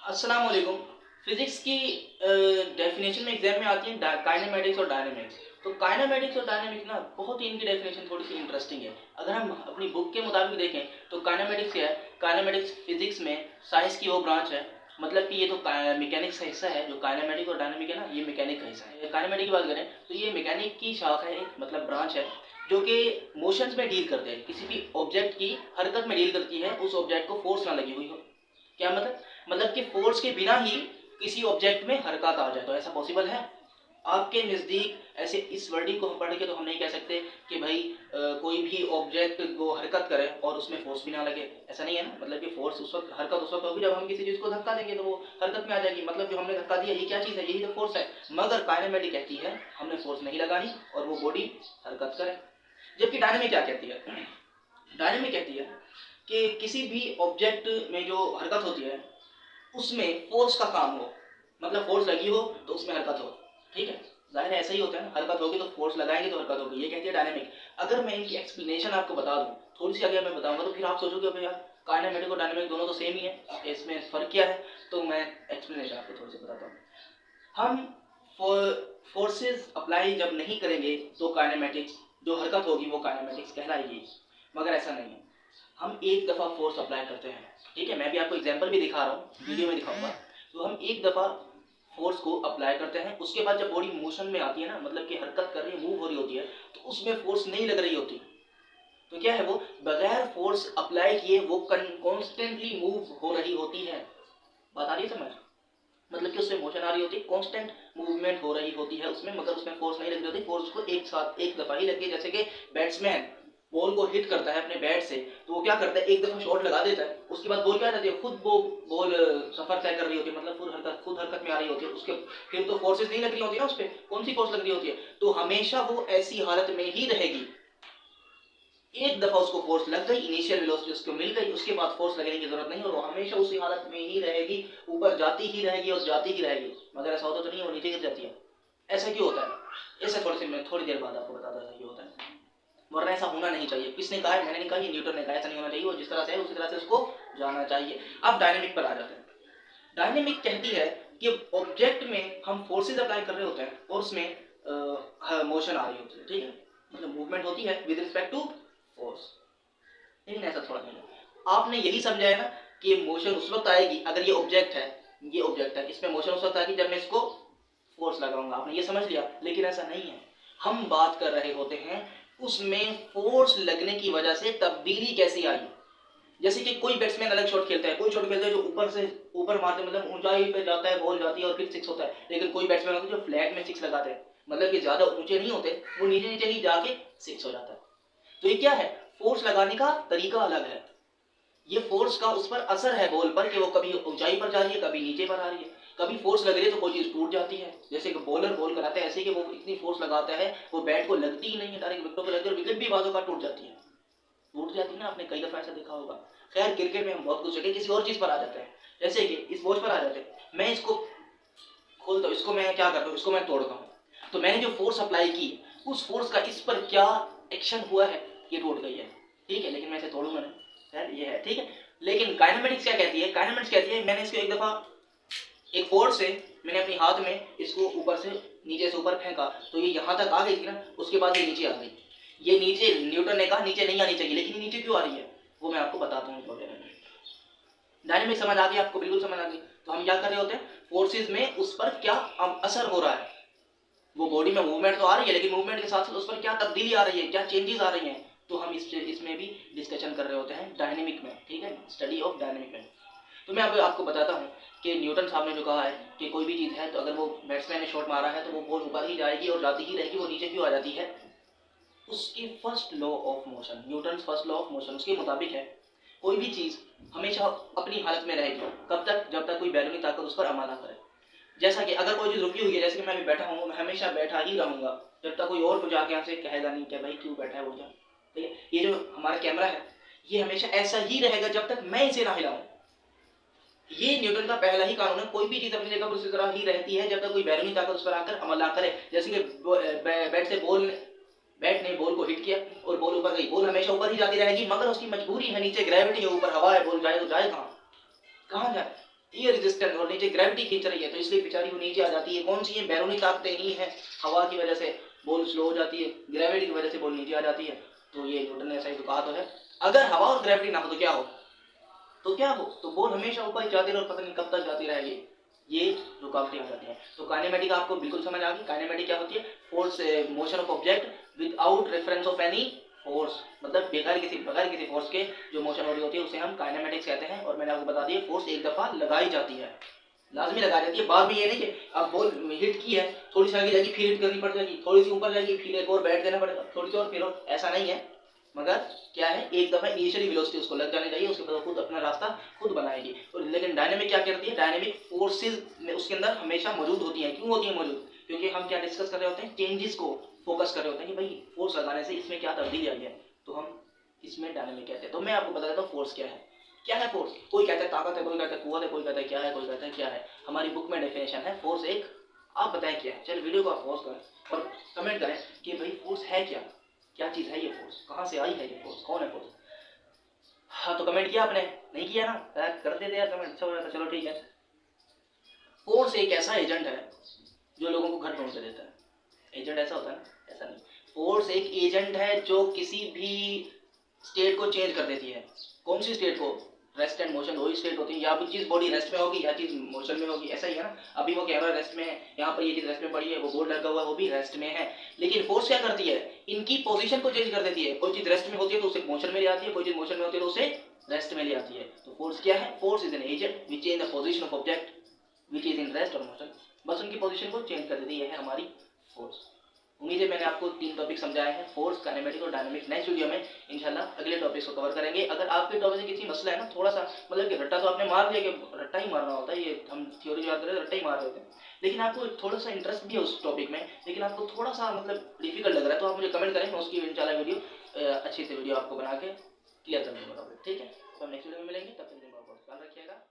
अस्सलाम वालेकुम। फिजिक्स की डेफिनेशन में एग्जाम में आती है काइनेमेटिक्स और डायनेमिक्स। तो काइनेमेटिक्स और डायनेमिक्स ना बहुत ही इनकी डेफिनेशन थोड़ी सी इंटरेस्टिंग है। अगर हम अपनी बुक के मुताबिक देखें तो काइनेमेटिक्स क्या है? काइनेमेटिक्स फिजिक्स में साइंस की वो ब्रांच है, मतलब कि ये तो मैकेनिक्स का हिस्सा है। जो काइनेमेटिक और डायनेमिक है ना, ये मैकेनिक का हिस्सा है। काइनेमेटिक की बात करें तो ये मैकेनिक की शाखा है, मतलब ब्रांच है, जो कि मोशंस में डील करते हैं। किसी भी ऑब्जेक्ट की हरकत में डील करती है, उस ऑब्जेक्ट को फोर्स ना लगी हुई हो। क्या मतलब कि फोर्स के बिना ही किसी ऑब्जेक्ट में हरकत आ जाए, तो ऐसा पॉसिबल है? आपके नज़दीक ऐसे इस वर्डिंग को हम पढ़ के तो हम नहीं कह सकते कि भाई कोई भी ऑब्जेक्ट को हरकत करे और उसमें फोर्स भी ना लगे। ऐसा नहीं है ना, मतलब कि फोर्स उस वक्त, हरकत उस वक्त होगी जब हम किसी चीज़ को धक्का देंगे तो वो हरकत में आ जाएगी। मतलब जो हमने धक्का दिया ये क्या चीज़ है? यही तो फोर्स है। मगर काइनेमेटिक कहती है हमने फोर्स नहीं लगाई और वो बॉडी हरकत करे। जबकि डायनेमिक क्या कहती है? डायनेमिक कहती है कि किसी भी ऑब्जेक्ट में जो हरकत होती है उसमें फोर्स का काम हो, मतलब फोर्स लगी हो तो उसमें हरकत हो। ठीक है, जाहिर है ऐसा ही होता है ना, हरकत होगी तो फोर्स लगाएंगे तो हरकत होगी। ये कहती है डायनेमिक। अगर मैं इनकी एक्सप्लेनेशन आपको बता दूं, थोड़ी सी आगे मैं बताऊंगा, तो फिर आप सोचोगे भाई यार काइनेमेटिक और डायनेमिक दोनों तो सेम ही है, इसमें फर्क क्या है? तो मैं एक्सप्लेनेशन आपको थोड़ी सी बताता हूँ। हम फोर्सेस अप्लाई जब नहीं करेंगे तो काइनेमेटिक्स, जो हरकत होगी वो काइनेमेटिक्स कहलाएगी। मगर ऐसा नहीं है। हम एक दफ़ा फोर्स अप्लाई करते हैं, ठीक है, मैं भी आपको एग्जांपल भी दिखा रहा हूँ, वीडियो में दिखाऊंगा। तो हम एक दफ़ा फोर्स को अप्लाई करते हैं, उसके बाद जब बॉडी मोशन में आती है ना, मतलब कि हरकत कर रही है, मूव हो रही होती है, तो उसमें फोर्स नहीं लग रही होती। तो क्या है, वो बगैर फोर्स अप्लाई किए वो कॉन्स्टेंटली मूव हो रही होती है। बात आ रही है समझ? मतलब कि उसमें मोशन आ रही होती है, कांस्टेंट मूवमेंट हो रही होती है उसमें, मगर उसमें फोर्स नहीं लग रही होती। फोर्स को एक साथ एक दफा ही लगती है। जैसे कि बैट्समैन बॉल को हिट करता है अपने बैट से, तो वो क्या करता है, एक दफा शॉट लगा देता है, उसके बाद बॉल क्या जाती है, खुद वो बॉल सफर तय कर रही होती है, मतलब खुद हरकत में आ रही होती है उसके। फिर तो फोर्सेस नहीं लग रही होती ना उस पर, कौन सी फोर्स लग रही होती है? तो हमेशा वो ऐसी हालत में ही रहेगी। एक दफा उसको फोर्स लग गई, इनिशियल वेलोसिटी उसको मिल गई, उसके बाद फोर्स लगने की जरूरत नहीं, और वो हमेशा उसी हालत में ही रहेगी, ऊपर जाती ही रहेगी और जाती ही रहेगी। मगर ऐसा होता तो नहीं, वो नीचे गिर जाती है। ऐसा क्यों होता है? ऐसा मैं थोड़ी देर बाद आपको बताता था क्यों होता है, वरना ऐसा होना नहीं चाहिए। किसने कहा है? मैंने नहीं कहा, ये न्यूटन ने कहा। ऐसा नहीं होना चाहिए, वो जिस तरह से है उसी तरह से उसको जाना चाहिए। अब डायनेमिक पर आ जाते हैं। डायनेमिक कहती है कि ऑब्जेक्ट में हम फोर्सेज अप्लाई कर रहे होते हैं और उसमें मोशन आ रही होती है, ठीक है, मतलब मूवमेंट होती है विद रिस्पेक्ट टू फोर्स। लेकिन ऐसा थोड़ा नहीं है। आपने यही समझा है ना कि मोशन उस वक्त आएगी, अगर ये ऑब्जेक्ट है, ये ऑब्जेक्ट है, इसमें मोशन उस वक्त आएगी जब मैं इसको फोर्स लगाऊंगा। आपने ये समझ लिया। लेकिन ऐसा नहीं है। हम बात कर रहे होते हैं उसमें फोर्स लगने की वजह से तब्दीली कैसी आई। जैसे कि कोई बैट्समैन अलग शॉट खेलता है, कोई शॉट खेलता है जो ऊपर से ऊपर मारते, मतलब ऊंचाई पे जाता है, बॉल जाती है और फिर सिक्स होता है। लेकिन कोई बैट्समैन होता है जो फ्लैट में सिक्स लगाते हैं, मतलब कि ज्यादा ऊंचे नहीं होते, वो नीचे नीचे ही जाके सिक्स हो जाता है। तो ये क्या है? फोर्स लगाने का तरीका अलग है। ये फोर्स का उस पर असर है बॉल पर, कि वो कभी ऊंचाई पर जा रही है, कभी नीचे पर आ रही है। कभी फोर्स लग रही है तो कोई चीज टूट जाती है, जैसे कि बॉलर बॉल कराते हैं ऐसे कि वो इतनी फोर्स लगाता है वो बैट को लगती ही नहीं है, डायरेक्ट विकेटों पर लगती है, और विकेट भी बाजू का टूट जाती है। टूट जाती है ना, आपने कई दफा ऐसा देखा होगा। खैर क्रिकेट में हम बहुत कुछ जगह किसी और चीज पर आ जाते हैं, जैसे कि इस वॉच पर आ जाते हैं। मैं इसको खोलता हूँ, इसको मैं क्या करता हूँ, इसको मैं तोड़ता हूँ, तो मैंने जो फोर्स अप्लाई की, उस फोर्स का इस पर क्या एक्शन हुआ है? ये टूट गई है, ठीक है, लेकिन मैं इसे तोड़ूंगा नहीं। खैर ये है, ठीक है। लेकिन काइनेमेटिक्स क्या कहती है? काइनेमेटिक्स कहती है मैंने इसको एक दफा एक फोर्स से, मैंने अपने हाथ में इसको ऊपर से नीचे से ऊपर फेंका, तो ये यहाँ तक आ गई थी ना, उसके बाद ये नीचे आ गई। ये नीचे, न्यूटन ने कहा नीचे नहीं आनी चाहिए, लेकिन ये नीचे क्यों आ रही है वो मैं आपको बताता हूँ थोड़ी देर में। डायनेमिक समझ आ गई आपको? बिल्कुल समझ आ गई। तो हम क्या कर रहे होते हैं, फोर्सेस में उस पर क्या असर हो रहा है। वो बॉडी में मूवमेंट तो आ रही है, लेकिन मूवमेंट के साथ साथ उस पर क्या तब्दीली आ रही है, क्या चेंजेस आ रही हैं, तो हम इसमें भी डिस्कशन कर रहे होते हैं डायनेमिक में, ठीक है, स्टडी ऑफ डायनेमिक में। तो मैं अब आपको बताता हूँ कि न्यूटन साहब ने जो कहा है कि कोई भी चीज़ है तो अगर वो बैट्समैन ने शॉट मारा है तो वो बॉल ऊपर ही जाएगी और जाती ही रहेगी, वो नीचे क्यों आ जाती है? उसके first law of motion, Newton first law of motion उसके मुताबिक है, कोई भी चीज़ हमेशा अपनी हालत में रहेगी। कब तक? जब तक कोई बैरूनी ताकत उस पर अमल ना करे। जैसा कि अगर कोई चीज़ रुकी हुई है, जैसे कि मैं अभी बैठा हूँ, मैं हमेशा बैठा ही रहूंगा जब तक कोई और मुझे आके यहाँ से कहेगा नहीं कि भाई क्यों बैठा है, वो जा। ठीक है, ये जो हमारा कैमरा है ये हमेशा ऐसा ही रहेगा जब तक मैं इसे ना हिलाऊं। ये न्यूटन का पहला ही कानून है, कोई भी चीज अपनी जगह पर उसी तरह ही रहती है जब तक कोई बैरूनी ताकत उस पर आकर अमल ना करे। जैसे कि बैट ने बॉल को हिट किया और बॉल ऊपर गई, बॉल हमेशा ऊपर ही जाती रहेगी, मगर उसकी मजबूरी है, नीचे ग्रेविटी है, ऊपर हवा है, बॉल जाए तो जाए कहाँ? कहाँ जाए? ये रेजिस्टेंट और नीचे ग्रेविटी खींच रही है, तो इसलिए बेचारी वो नीचे आ जाती है। कौन सी है? बैरूनी ताकतें ही हैं। हवा की वजह से बॉल स्लो हो जाती है, ग्रेविटी की वजह से बॉल नीचे आ जाती है। तो ये न्यूटन ने ऐसा ही तो कहा तो है। अगर हवा और ग्रेविटी ना हो तो क्या हो? तो क्या हो? तो बॉल हमेशा ऊपर ही जाती रहे और पता नहीं कब तक जाती रहेगी। ये रुकावटें हो जाती हैं। तो काइनेमेटिक आपको बिल्कुल समझ आ गई। काइनेमेटिक क्या होती है? Force, motion of object without reference of any force, मतलब बगैर किसी फोर्स के जो मोशन हो रही होती है उसे हम काइनेमेटिक्स कहते हैं। और मैंने आपको बता दिया फोर्स एक दफा लगाई जाती है, लाजमी लगाई जाती है। बाद में ये नहीं कि अब बॉल हिट की है, थोड़ी सी आगे जाएगी फिर हिट करनी पड़ जाएगी, थोड़ी सी ऊपर जाएगी फिर एक और बैट देना पड़ेगा, थोड़ी सी और फिर और, ऐसा नहीं है। मगर क्या है, एक दफा इनिशियली वेलोसिटी उसको लग जानी चाहिए, उसके बाद खुद अपना रास्ता खुद बनाएगी। और लेकिन डायनेमिक क्या करती है? डायनेमिक फोर्सेज में उसके अंदर हमेशा मौजूद होती हैं। क्यों होती है मौजूद? क्योंकि हम क्या डिस्कस कर रहे होते हैं? चेंजेस को फोकस कर रहे होते हैं कि भाई फोर्स लगाने से इसमें क्या तब्दीली आई है, तो हम इसमें डायनेमिक कहते हैं। तो मैं आपको बता देता हूँ फोर्स क्या है। क्या है फोर्स? कोई कहता है ताकत है, कोई कहता है कुव्वत है, कोई कहता है क्या है, कोई कहता है क्या है। हमारी बुक में डेफिनेशन है फोर्स एक। आप बताएं क्या है? चलिए वीडियो को आप पॉज करें और कमेंट करें कि भाई फोर्स है क्या, क्या चीज़ है ये फोर्स, कहाँ से आई है ये फोर्स, कौन है फोर्स? हाँ तो कमेंट किया आपने? नहीं किया ना? कर देते यार कमेंट, अच्छा हो जाता। चलो ठीक है। फोर्स एक ऐसा एजेंट है जो लोगों को घर ढूंढ के देता है। एजेंट ऐसा होता है ना? ऐसा नहीं। फोर्स एक एजेंट है जो किसी भी स्टेट को चेंज कर देती है। कौन सी स्टेट को? रेस्ट एंड मोशन, वही स्टेट होती है। या चीज बॉडी रेस्ट में होगी या चीज मोशन में होगी, ऐसा ही है ना। अभी वो कैमरा रेस्ट में है, यहाँ पर ये चीज रेस्ट में पड़ी है, वो बोर्ड लगा हुआ है वो भी रेस्ट में है। लेकिन फोर्स क्या करती है? इनकी पोजीशन को चेंज कर देती है। कोई चीज रेस्ट में होती है तो उसे मोशन में ले आती है, कोई चीज मोशन में होती है तो उसे रेस्ट में ले आती है। तो फोर्स क्या है? Force is an agent which change the position of object which is in rest और मोशन। बस उनकी पोजीशन को चेंज कर देती है हमारी फोर्स। उम्मीद है मैंने आपको 3 टॉपिक समझाए हैं, फोर्स, काइनेमेटिक और डायनामिक। नेक्स्ट वीडियो में इंशाल्लाह अगले टॉपिक्स को कवर करेंगे। अगर आपके टॉपिक से किसी मसला है ना, थोड़ा सा मतलब कि रट्टा तो आपने मार लिया कि रट्टा ही मारना होता है, ये हम थ्योरी याद करें रट्टा ही मार रहे होते हैं, लेकिन आपको थोड़ा सा इंटरेस्ट भी है उस टॉपिक में, लेकिन आपको थोड़ा सा मतलब डिफिकल्ट लग रहा है, तो आप मुझे कमेंट करें, मैं उसकी इंशाल्लाह वीडियो अच्छी से वीडियो आपको बना के क्लियर कर दूँगा टॉपिक। ठीक है, तो हम नेक्स्ट वीडियो में मिलेंगे, तब तक ख्याल रखिएगा।